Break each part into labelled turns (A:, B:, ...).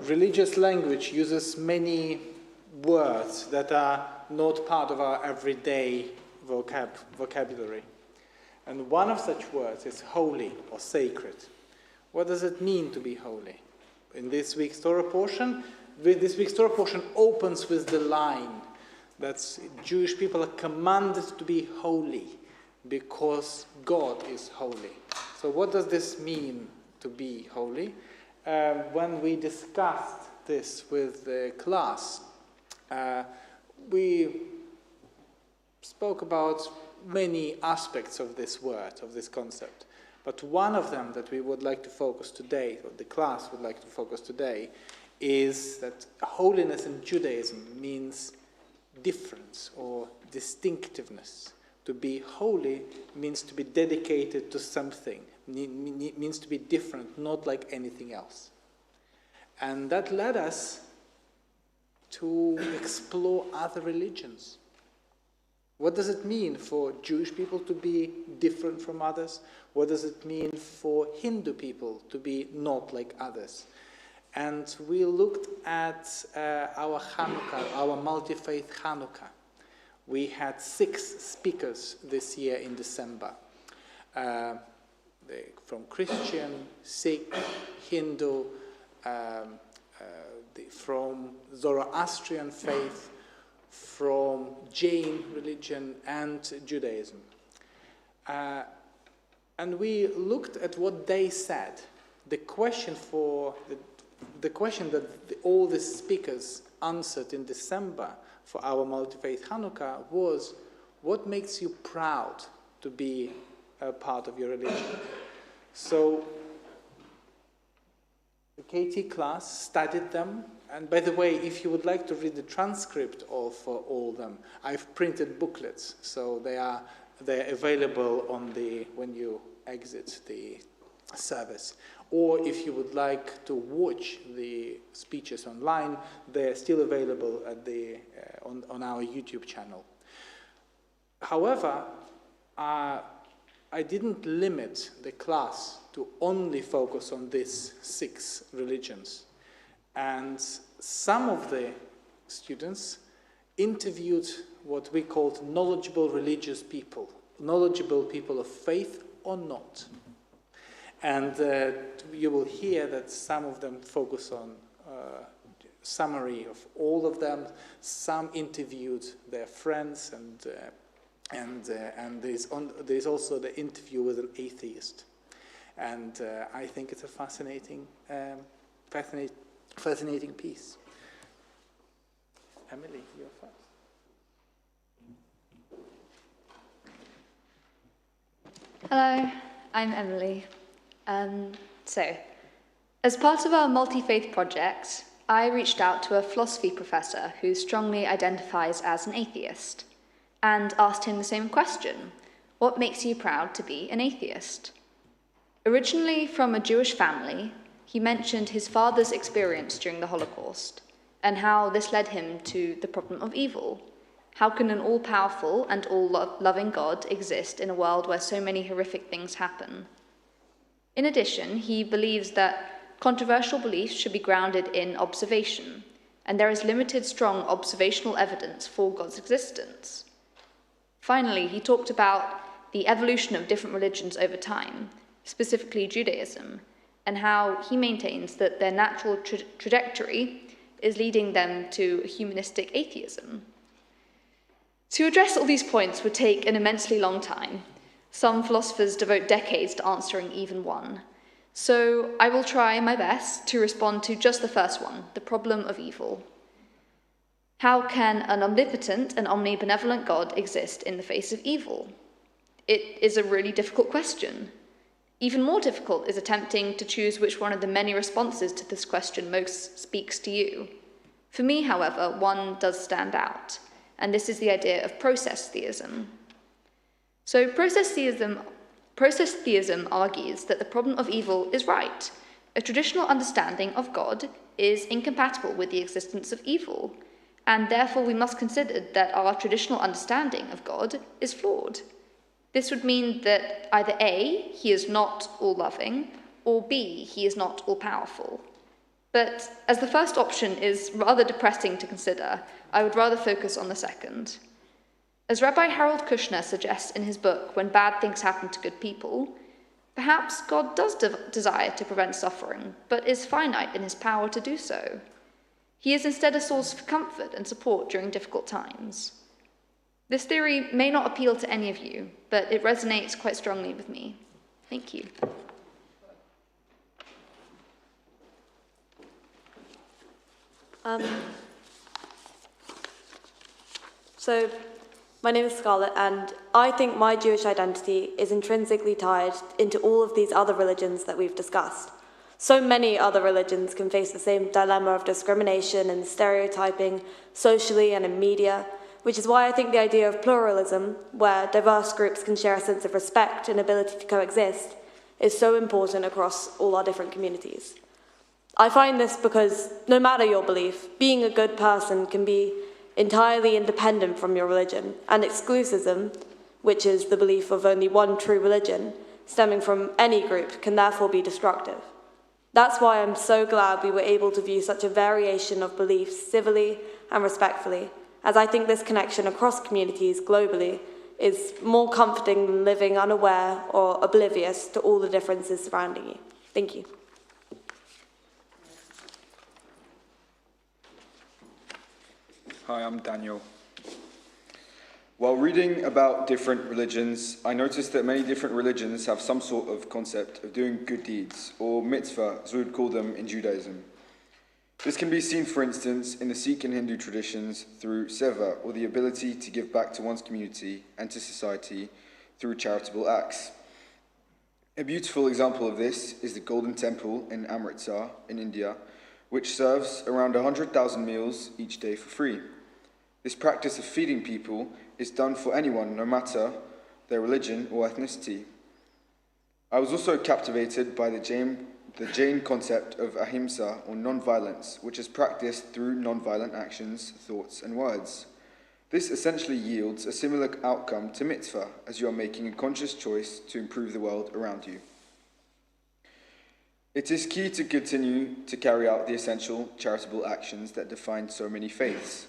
A: religious language uses many words that are not part of our everyday vocabulary. And one of such words is holy or sacred. What does it mean to be holy? In this week's Torah portion, opens with the line that Jewish people are commanded to be holy because God is holy. So what does this mean to be holy? When we discussed this with the class, we spoke about many aspects of this word, of this concept. But one of them that we would like to focus today, or the class would like to focus today, is that holiness in Judaism means difference or distinctiveness. To be holy means to be dedicated to something, means to be different, not like anything else. And that led us to explore other religions. What does it mean for Jewish people to be different from others? What does it mean for Hindu people to be not like others? And we looked at our Hanukkah, our multi-faith Hanukkah. We had 6 speakers this year in December, from Christian, Sikh, Hindu, from Zoroastrian faith, from Jain religion and Judaism. And we looked at what they said. The question that all the speakers answered in December for our multi-faith Hanukkah was, what makes you proud to be a part of your religion? So the KT class studied them. And by the way, if you would like to read the transcript of all of them, I've printed booklets, so they're available when you exit the service. Or if you would like to watch the speeches online, they're still available at on our YouTube channel. However, I didn't limit the class to only focus on these 6 religions. And some of the students interviewed what we called knowledgeable religious people, knowledgeable people of faith or not. And you will hear that some of them focus on summary of all of them. Some interviewed their friends, and there's also the interview with an atheist. And I think it's a fascinating piece. Emily, you're first.
B: Hello, I'm Emily. So, as part of our multi-faith project, I reached out to a philosophy professor who strongly identifies as an atheist and asked him the same question: what makes you proud to be an atheist? Originally from a Jewish family, he mentioned his father's experience during the Holocaust and how this led him to the problem of evil. How can an all-powerful and all-loving God exist in a world where so many horrific things happen? In addition, he believes that controversial beliefs should be grounded in observation, and there is limited strong observational evidence for God's existence. Finally, he talked about the evolution of different religions over time, specifically Judaism, and how he maintains that their natural trajectory is leading them to humanistic atheism. To address all these points would take an immensely long time. Some philosophers devote decades to answering even one. So I will try my best to respond to just the first one, the problem of evil. How can an omnipotent and omnibenevolent God exist in the face of evil? It is a really difficult question. Even more difficult is attempting to choose which one of the many responses to this question most speaks to you. For me, however, one does stand out, and this is the idea of process theism. So process theism argues that the problem of evil is right. A traditional understanding of God is incompatible with the existence of evil, and therefore we must consider that our traditional understanding of God is flawed. This would mean that either A, he is not all-loving, or B, he is not all-powerful. But as the first option is rather depressing to consider, I would rather focus on the second. As Rabbi Harold Kushner suggests in his book, When Bad Things Happen to Good People, perhaps God does desire to prevent suffering, but is finite in his power to do so. He is instead a source of comfort and support during difficult times. This theory may not appeal to any of you, but it resonates quite strongly with me. Thank you.
C: So, my name is Scarlett, and I think my Jewish identity is intrinsically tied into all of these other religions that we've discussed. So many other religions can face the same dilemma of discrimination and stereotyping socially and in media, which is why I think the idea of pluralism, where diverse groups can share a sense of respect and ability to coexist, is so important across all our different communities. I find this because, no matter your belief, being a good person can be entirely independent from your religion, and exclusivism, which is the belief of only one true religion, stemming from any group, can therefore be destructive. That's why I'm so glad we were able to view such a variation of beliefs civilly and respectfully, as I think this connection across communities globally is more comforting than living unaware or oblivious to all the differences surrounding you. Thank you.
D: Hi, I'm Daniel. While reading about different religions, I noticed that many different religions have some sort of concept of doing good deeds, or mitzvah, as we would call them in Judaism. This can be seen, for instance, in the Sikh and Hindu traditions through seva, or the ability to give back to one's community and to society through charitable acts. A beautiful example of this is the Golden Temple in Amritsar in India, which serves around 100,000 meals each day for free. This practice of feeding people is done for anyone, no matter their religion or ethnicity. I was also captivated by the Jain concept of ahimsa, or non-violence, which is practiced through non-violent actions, thoughts, and words. This essentially yields a similar outcome to mitzvah, as you are making a conscious choice to improve the world around you. It is key to continue to carry out the essential charitable actions that define so many faiths,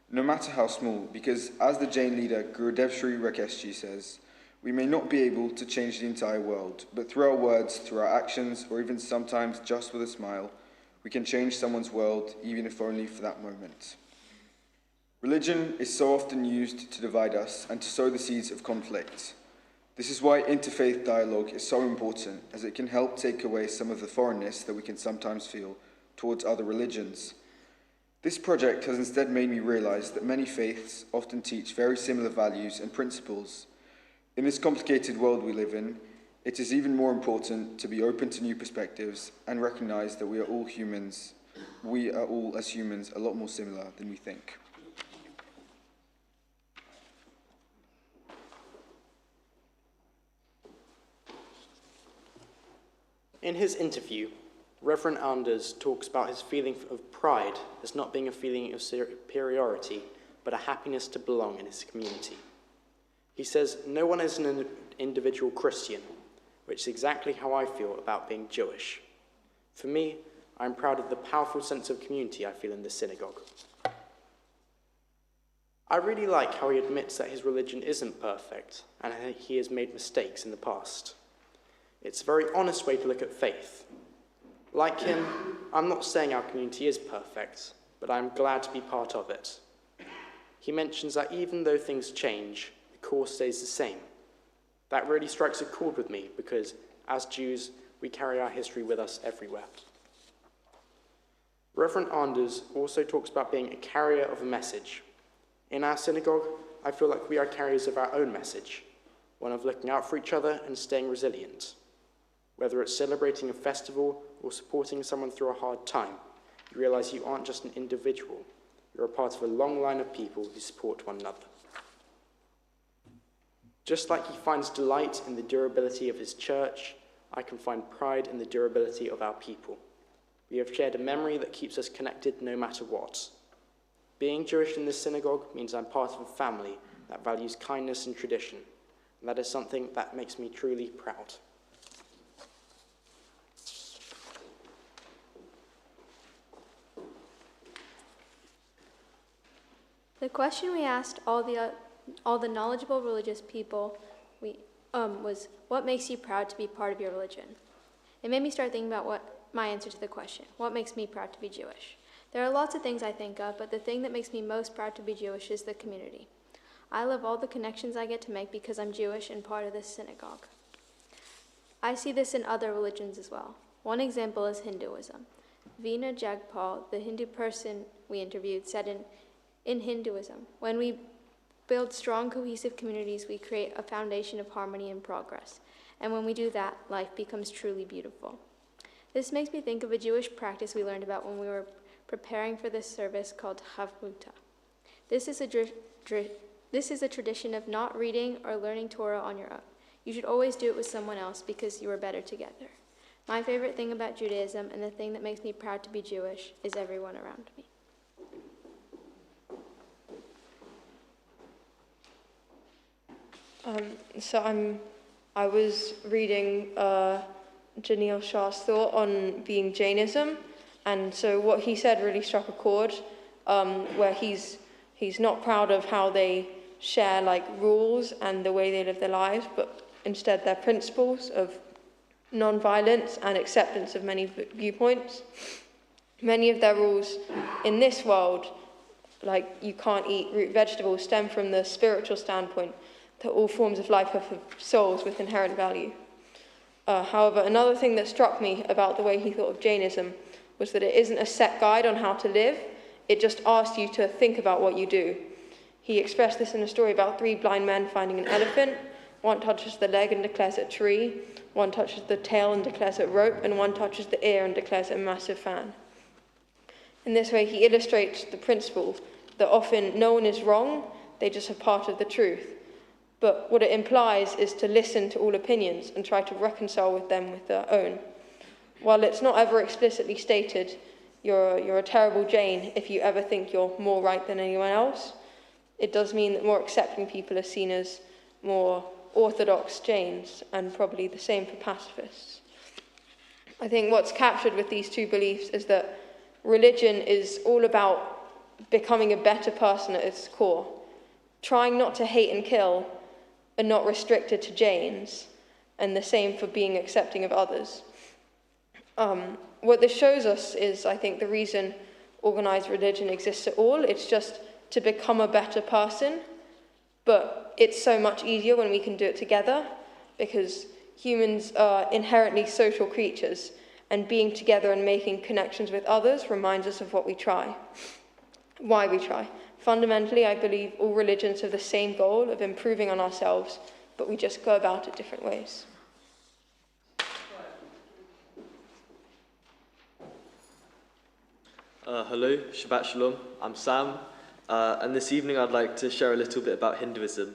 D: no matter how small, because as the Jain leader Gurudev Sri Rakeshji says, we may not be able to change the entire world, but through our words, through our actions, or even sometimes just with a smile, we can change someone's world, even if only for that moment. Religion is so often used to divide us and to sow the seeds of conflict. This is why interfaith dialogue is so important, as it can help take away some of the foreignness that we can sometimes feel towards other religions. This project has instead made me realize that many faiths often teach very similar values and principles. In this complicated world we live in, it is even more important to be open to new perspectives and recognize that we are all humans. We are all, as humans, a lot more similar than we think.
E: In his interview, Reverend Anders talks about his feeling of pride as not being a feeling of superiority, but a happiness to belong in his community. He says, no one is an individual Christian, which is exactly how I feel about being Jewish. For me, I'm proud of the powerful sense of community I feel in the synagogue. I really like how he admits that his religion isn't perfect and he has made mistakes in the past. It's a very honest way to look at faith. Like him, I'm not saying our community is perfect, but I'm glad to be part of it. He mentions that even though things change, the core stays the same. That really strikes a chord with me because, as Jews, we carry our history with us everywhere. Reverend Anders also talks about being a carrier of a message. In our synagogue, I feel like we are carriers of our own message, one of looking out for each other and staying resilient. Whether it's celebrating a festival or supporting someone through a hard time, you realize you aren't just an individual. You're a part of a long line of people who support one another. Just like he finds delight in the durability of his church, I can find pride in the durability of our people. We have shared a memory that keeps us connected no matter what. Being Jewish in this synagogue means I'm part of a family that values kindness and tradition, and that is something that makes me truly proud.
F: The question we asked all the knowledgeable religious people was, what makes you proud to be part of your religion? It made me start thinking about what my answer to the question, what makes me proud to be Jewish? There are lots of things I think of, but the thing that makes me most proud to be Jewish is the community. I love all the connections I get to make because I'm Jewish and part of this synagogue. I see this in other religions as well. One example is Hinduism. Veena Jagpal, the Hindu person we interviewed, said in Hinduism, when we build strong, cohesive communities, we create a foundation of harmony and progress. And when we do that, life becomes truly beautiful. This makes me think of a Jewish practice we learned about when we were preparing for this service called Chavruta. This is a tradition of not reading or learning Torah on your own. You should always do it with someone else because you are better together. My favorite thing about Judaism and the thing that makes me proud to be Jewish is everyone around me.
G: I was reading Janeel Shah's thought on being Jainism, and so what he said really struck a chord, where he's not proud of how they share like rules and the way they live their lives, but instead their principles of non-violence and acceptance of many viewpoints. Many of their rules in this world, like you can't eat root vegetables, stem from the spiritual standpoint that all forms of life have souls with inherent value. However, another thing that struck me about the way he thought of Jainism was that it isn't a set guide on how to live, it just asks you to think about what you do. He expressed this in a story about 3 blind men finding an elephant. One touches the leg and declares it a tree, one touches the tail and declares it rope, and one touches the ear and declares it a massive fan. In this way, he illustrates the principle that often no one is wrong, they just have part of the truth. But what it implies is to listen to all opinions and try to reconcile with them with their own. While it's not ever explicitly stated, you're a terrible Jain if you ever think you're more right than anyone else, it does mean that more accepting people are seen as more orthodox Jains, and probably the same for pacifists. I think what's captured with these 2 beliefs is that religion is all about becoming a better person at its core, trying not to hate and kill, and not restricted to Jains, and the same for being accepting of others. What this shows us is, I think, the reason organized religion exists at all. It's just to become a better person, but it's so much easier when we can do it together, because humans are inherently social creatures, and being together and making connections with others reminds us of why we try. Fundamentally, I believe all religions have the same goal of improving on ourselves, but we just go about it different ways.
H: Hello, Shabbat Shalom. I'm Sam, and this evening I'd like to share a little bit about Hinduism.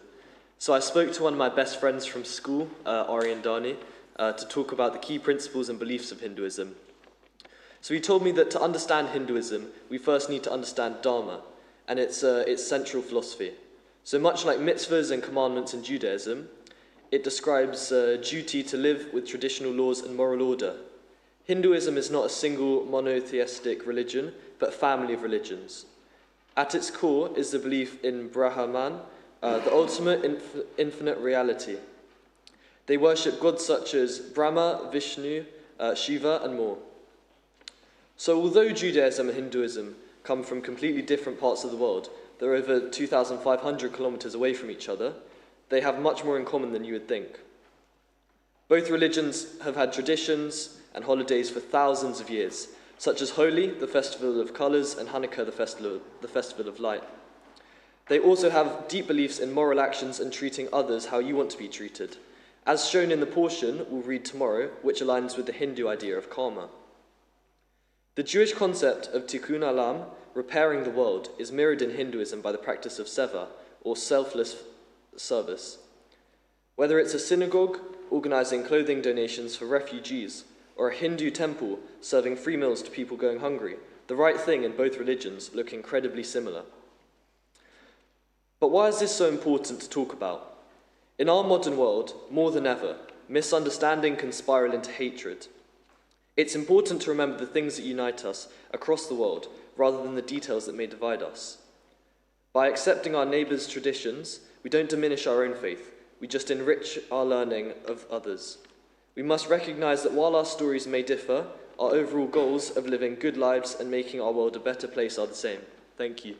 H: So I spoke to one of my best friends from school, Ari and Dani, to talk about the key principles and beliefs of Hinduism. So he told me that to understand Hinduism, we first need to understand Dharma, and its central philosophy. So much like mitzvahs and commandments in Judaism, it describes duty to live with traditional laws and moral order. Hinduism is not a single monotheistic religion, but a family of religions. At its core is the belief in Brahman, the ultimate infinite reality. They worship gods such as Brahma, Vishnu, Shiva, and more. So although Judaism and Hinduism come from completely different parts of the world, they're over 2,500 kilometers away from each other, they have much more in common than you would think. Both religions have had traditions and holidays for thousands of years, such as Holi, the festival of colors, and Hanukkah, the festival of light. They also have deep beliefs in moral actions and treating others how you want to be treated, as shown in the portion we'll read tomorrow, which aligns with the Hindu idea of karma. The Jewish concept of tikkun olam, repairing the world, is mirrored in Hinduism by the practice of seva, or selfless service. Whether it's a synagogue organizing clothing donations for refugees, or a Hindu temple serving free meals to people going hungry, the right thing in both religions look incredibly similar. But why is this so important to talk about? In our modern world, more than ever, misunderstanding can spiral into hatred. It's important to remember the things that unite us across the world, rather than the details that may divide us. By accepting our neighbours' traditions, we don't diminish our own faith, we just enrich our learning of others. We must recognise that while our stories may differ, our overall goals of living good lives and making our world a better place are the same. Thank you.